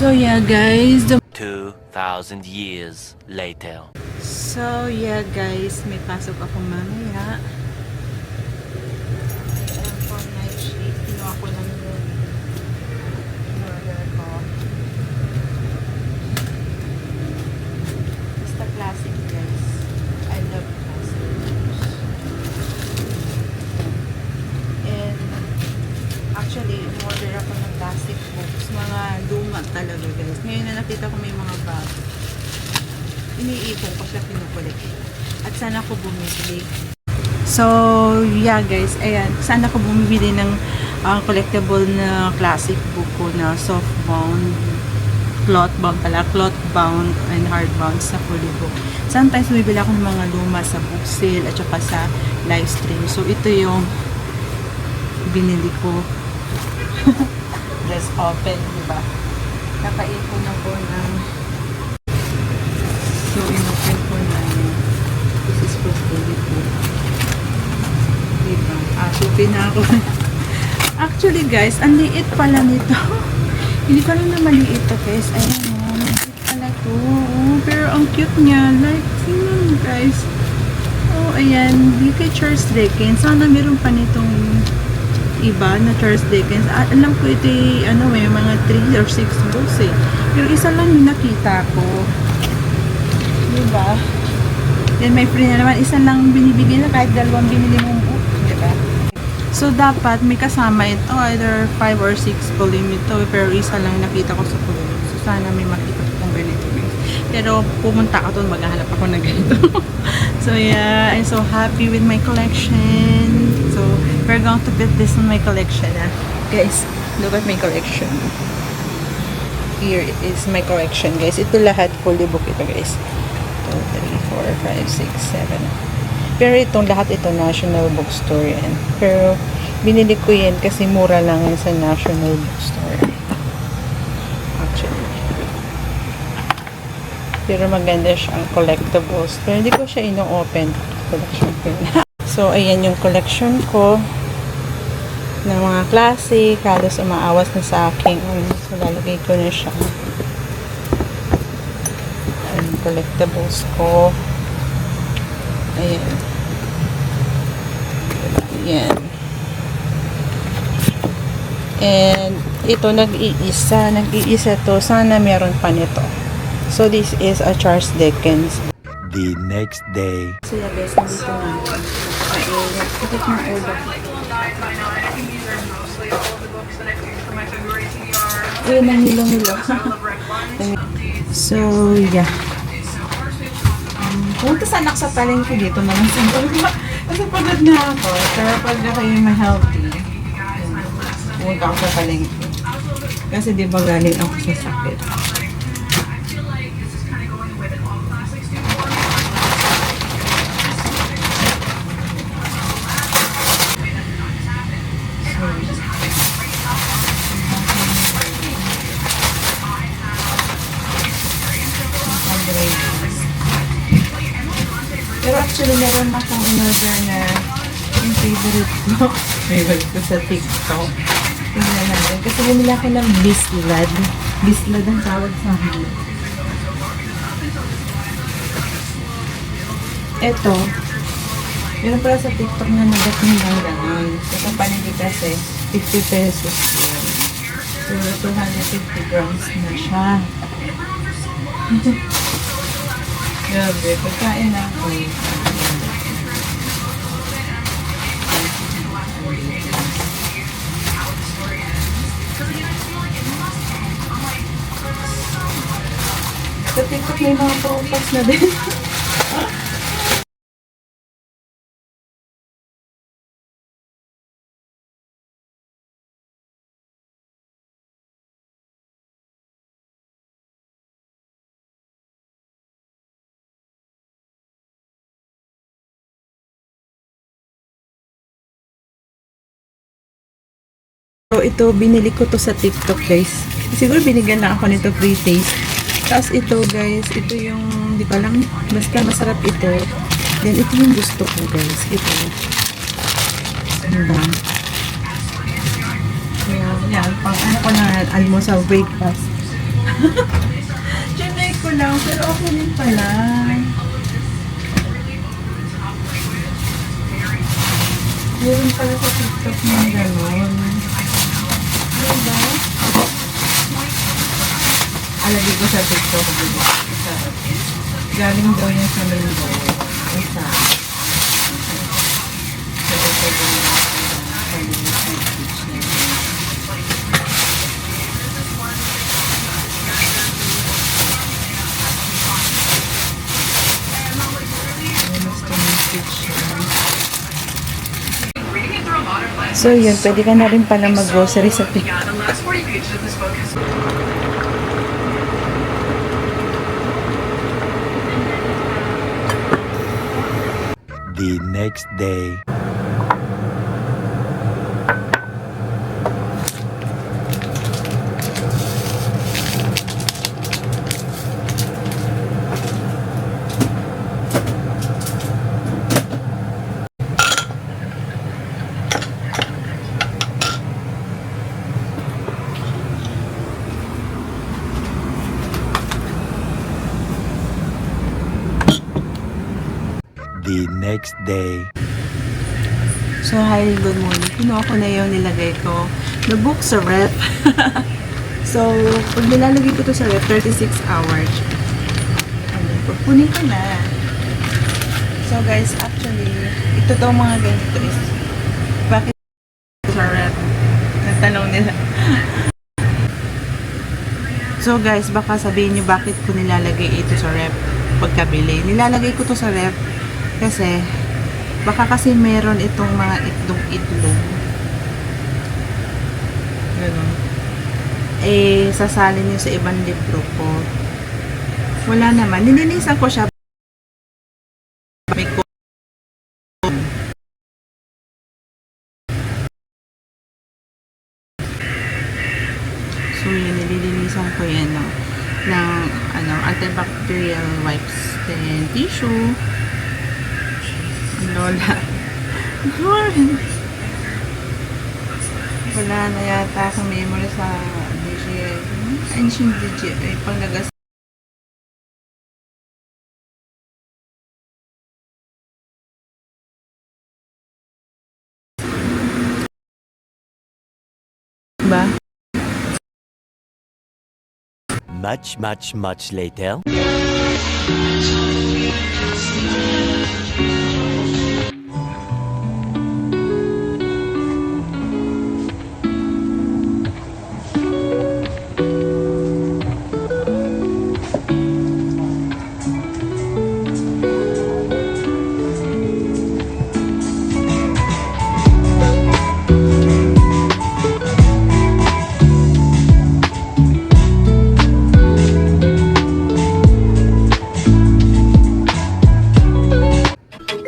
So yeah guys, 2,000 years later. may pasok ako mamaya. Ayan po, night shift. Kinuha ko lang yun. In-order ko. Basta classic guys. I love classic books. And actually, in-order ako ng classic books. Mga luma talaga guys. Ngayon na nakita ko may mga bag. Iniipon ko siya, pinukulit. At sana ako bumibili. So, yeah guys, ayan. Sana ako bumibili ng collectible na classic book ko na softbound, cloth bound and hardbound sa fully book. Sometimes bumibili ako ng mga luma sa book sale at saka sa live stream. So, ito yung binili ko. Let's open, diba? Nakaipon ako ng so, in-open ko na this is for fully book. Diba? Supin na ako. Actually guys, ang liit pala nito. Hindi ko lang na maliit to guys. Ayan o, maliit pala to. Oh, pero ang cute niya. Like, sino guys? Oh, ayan. Kay Charles Dickens. Sana meron pa nitong iba na Charles Dickens. Alam ko ito may mga 3 or 6 books eh. Pero isa lang yung nakita ko. Diba? Then may free na naman. Isa lang binibigay na kahit dalawang binili mong book. Diba? So, dapat may kasama ito. Either 5 or 6 po limit to. Pero isa lang nakita ko sa pulo. So, sana may makita ko kung ganito. Pero pumunta ako doon. Maghahanap ako na ganito. So, yeah. I'm so happy with my collection. So, we're going to put this in my collection. Guys, look at my collection. Here is my collection, guys. Ito lahat fully book ito, guys. 2, 3, 4, 5, 6, 7. Pero itong lahat ito National Bookstore yan. Pero binili ko yan kasi mura lang yan sa National Bookstore. Actually. Pero maganda siyang collectibles. Pero hindi ko siya ino-open. Collection ko yun. So, ayan yung collection ko ng mga classic. Halos umaawas na sa akin. So, lalagay ko na siya. Collectibles ko. Ayan. Ayan. And ito nag-iisa to. Sana meron pa nito. So this is a Charles Dickens. The next day. So yeah guys, nandito na. Ikot na order. Ayun, nahilo-hilo. So yeah. Punta sa anak sa palengke dito naman sa kasi pagod na ako. Pero pag kayo ma-healthy, pumunta ako sa palengke. Kasi di ba galing ako sa sakit. Pero actually, meron akong in-order na yung favorite ko sa TikTok. Tingnan natin. Kasi bumili ako ng bislad. Bislad ang tawag sa akin. Ito, meron pala sa TikTok na nagating lang gano'n. Ito panili kasi, 50 pesos yun. So, 250 grams na siya. Grabe, pagkain ako. Sa TikTok may mga propas na din. So, ito, binili ko to sa TikTok, guys. Siguro binigyan lang ako nito free taste. Tapos ito, guys, ito yung, di ko lang, basta masarap ito. Then, ito yung gusto ko, guys. Ito. Diba? Kaya, yan, pang ano ko na almusal breakfast. Chinay ko lang, pero okay din pala. Meron pala sa TikTok ng gano'n. Diba? Alagay ko sa TikTok. Diba? Galing daw yan sa Linggo. Isa. So, ito din So yun, pwede ka na rin pala mag-grocery sa TikTok. The next day. The next day. So, hi, good morning. Kinuha ko na yung nilagay ko na book sa ref. So, pag nilalagay ko to sa ref, 36 hours. Ano, pagpunin ko na. So, guys, actually, ito daw mga ganito is, bakit sa ref? Natanong nila. So, guys, baka sabihin nyo bakit ko nilalagay ito sa ref pagkabili. Nilalagay ko to sa ref kasi baka kasi meron itong mga itlog. Ganun. Eh, sasalin nyo sa ibang libro ko. Wala naman. Nilinisan ko siya. May so, yun, nililinisan ko yan ng antibacterial wipes. Then, tissue. Lola. Wala na yata akong memory sa DJI. Ancient DJI. Pang nagas. Ba? Much later.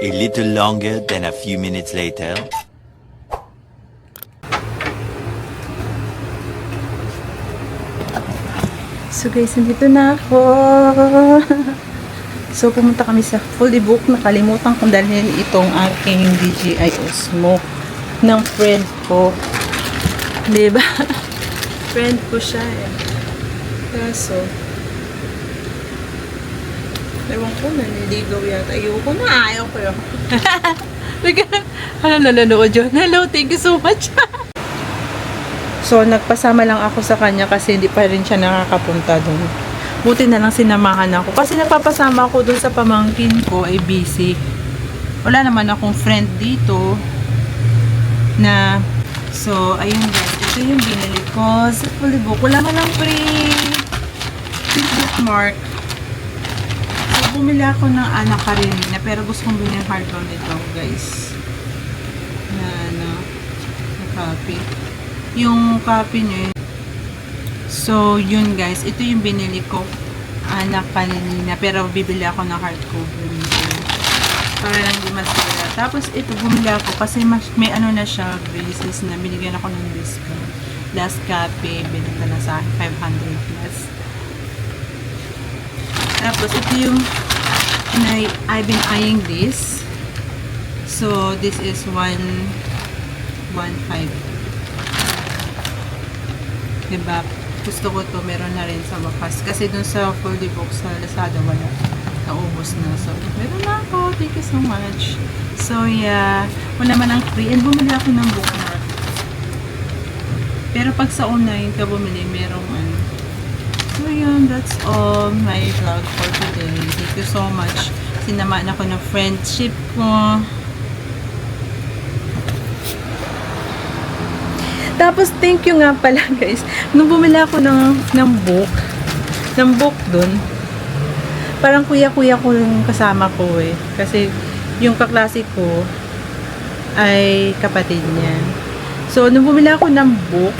A little longer than a few minutes later. So guys, nandito na ako. So pumunta kami sa Fully Book. Nakalimutan kong dalhin itong aking DJI Osmo ng friend ko. Diba? Friend ko siya eh. Kaso, ewan ko, naniligaw yata. Ayoko na, ayaw ko yun. Ano nanonood yun? Hello, thank you so much. So, nagpasama lang ako sa kanya kasi hindi pa rin siya nakakapunta doon. Buti na lang sinamahan ako. Kasi nagpapasama ako doon sa pamangkin ko ay busy. Wala naman akong friend dito na, so, ayun guys. Ito yung binili ko sa Fully Book. Wala man lang free bookmark. Bumili ako ng Ana Karenina pero gusto kong bilhin hardcover nito guys na copy yung copy niya. So yun guys, ito yung binili ko Ana Karenina pero bibili ako ng hardcover nito para lang di masira. Tapos ito bumili ako kasi may ano na siya basis na binigyan ako ng discount. Last copy binenta na sa 500 plus. Tapos ito yung I've been eyeing this. So this is 115. Diba? gusto ko to, meron na rin sa wakas. Kasi dun sa fully book sa Lazada, wala. Naubos na. So, meron na ako. Thank you so much. So, yeah. Wala man ang free. And bumili ako ng bookmark. Pero pag sa online ka bumili, merong ano. So, yun. That's all my vlog for today. Thank you so much. Sinamaan ako ng friendship ko. Tapos, thank you nga pala, guys. Nung bumili ako ng book dun, parang kuya-kuya ko yung kasama ko eh. Kasi, yung kaklase ko ay kapatid niya. So, nung bumili ako ng book,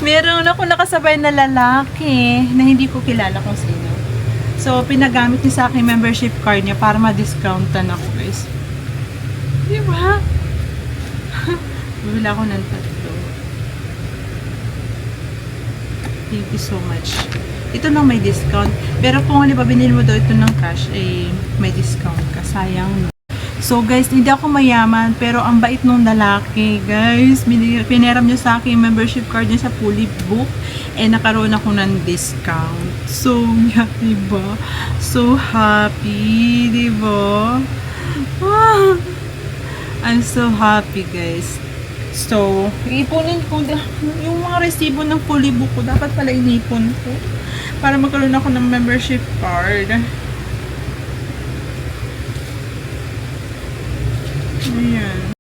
meron ako nakasabay na lalaki na hindi ko kilala kung sino. So, pinagamit niya sa akin membership card niya para ma-discountan ako, guys. Di ba? Bumili ako ng tatlo. Thank you so much. Ito lang may discount. Pero kung ba binili mo daw ito ng cash, eh, may discount ka. Sayang. So, guys, hindi ako mayaman. Pero ang bait nung lalaki, guys. Pineram niya sa akin yung membership card niya sa Fully Book. Eh, nakaroon ako ng discount. So, yeah, diba? So happy, diba? Ah, I'm so happy, guys. So, iipunin ko yung mga resibo ng Fully Book ko. Dapat pala inipon ko para magkaroon ako ng membership card. Ayan.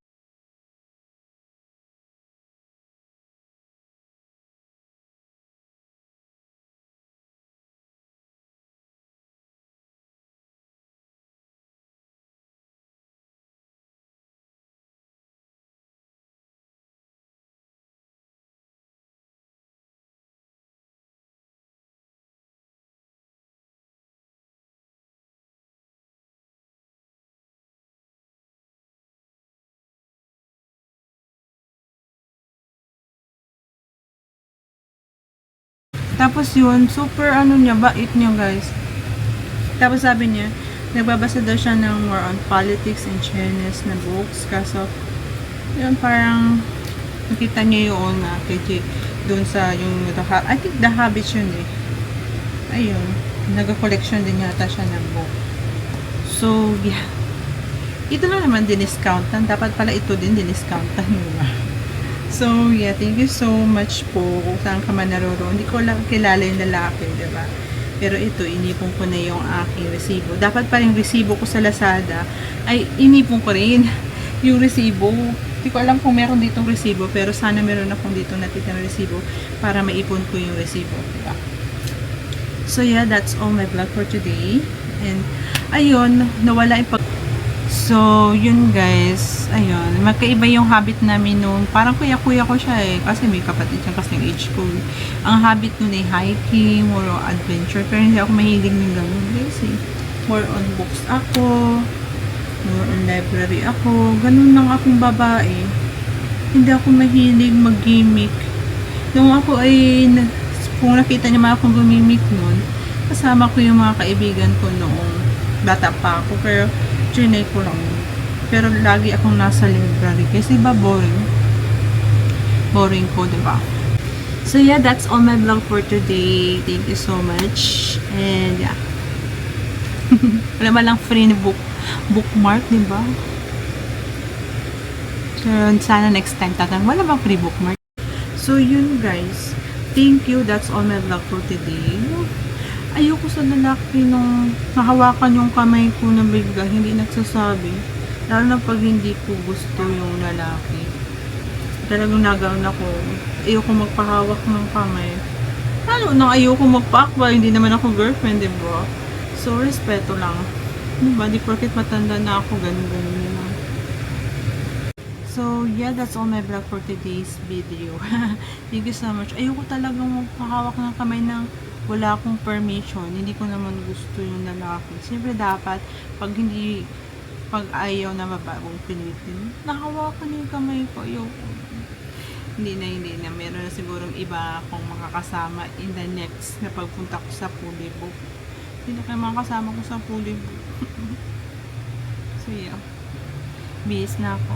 Tapos yun, super ano niya, bait niya, guys. Tapos sabi niya, nagbabasa daw siya ng more on politics and Chinese na books. Kaso, yun parang nakita niya yun na kay doon sa yung, I think The Habits yun eh. Ayun, nag-collection din yata siya ng book. So, yeah. Ito lang naman diniscountan. Dapat pala ito din diniscountan, diba? So, yeah, thank you so much po kung saan ka man naroroon. Hindi ko lang kilala yung lalaki, diba? Pero ito, inipon ko na yung aking resibo. Dapat pa yung resibo ko sa Lazada ay inipon ko rin yung resibo. Hindi ko alam kung meron ditong resibo, pero sana meron akong dito natitang resibo para maipon ko yung resibo, diba? So, yeah, that's all my vlog for today. And, ayun, nawala yung So, yun guys, ayun, magkaiba yung habit namin nung, parang kuya-kuya ko siya eh, kasi may kapatid siya kasing age ko. Ang habit nun ay hiking, more on adventure, pero hindi ako mahilig ng ganun guys eh. More on books ako, more on library ako, ganun lang akong babae. Hindi ako mahilig mag-gimmick. Nung ako ay, kung nakita niyo mga akong gumimik nun, kasama ko yung mga kaibigan ko noong bata pa ako, pero trinay ko lang. Pero lagi akong nasa library kasi ba boring ko, diba? So yeah, that's all my vlog for today. Thank you so much. And yeah. Wala man lang free na bookmark, diba? So sana next time tatang wala bang free bookmark. So yun guys. Thank you. That's all my vlog for today. Ayoko sa lalaki nung nahawakan yung kamay ko na bigla, hindi nagsasabi. Lalo na pag hindi ko gusto yung lalaki. Talagang nagaon ako. Ayoko magpahawak ng kamay. Lalo na ayoko magpaakwa, hindi naman ako girlfriend, diba? So, respeto lang. Diba? Di porket matanda na ako, ganun-ganun lang. So, yeah, that's all my vlog for today's video. Thank you so much. Ayoko talagang magpahawak ng kamay ng wala akong permission, hindi ko naman gusto yung lalaki. Siyempre dapat, pag ayaw na mababong pilitin, nakawakan yung kamay ko, ayoko. Hindi na, meron na sigurong iba akong makakasama in the next na pagpunta ko sa Fully Book. Hindi na kayo makakasama ko sa Fully Book. So yeah, bis na ako.